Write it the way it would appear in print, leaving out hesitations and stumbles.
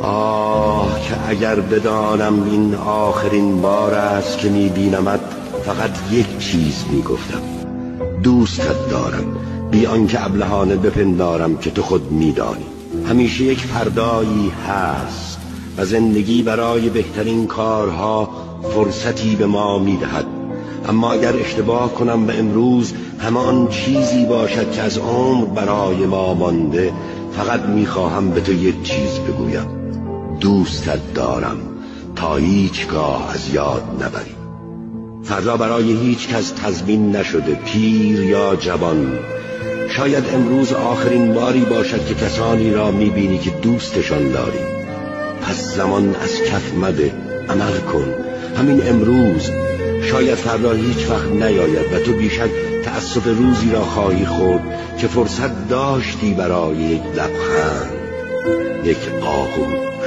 آه که اگر بدانم این آخرین بار است که میبینمت، فقط یک چیز میگفتم: دوستت دارم، بی آنکه ابلهانه بپندارم که تو خود میدانی. همیشه یک فردایی هست و زندگی برای بهترین کارها فرصتی به ما میدهد. اما اگر اشتباه کنم و امروز همان چیزی باشد که از عمر برای ما مانده، فقط میخواهم به تو یک چیز بگویم: دوستت دارم تا هیچگاه از یاد نبری. فردا برای هیچ کس تضمین نشده، پیر یا جوان. شاید امروز آخرین باری باشد که کسانی را میبینی که دوستشان داری. پس زمان از کف مده، عمل کن همین امروز. شاید فردا هیچ وقت نیاید و تو بیشک تأسف روزی را خواهی خورد که فرصت داشتی برای یک لبخند، یک آغوش.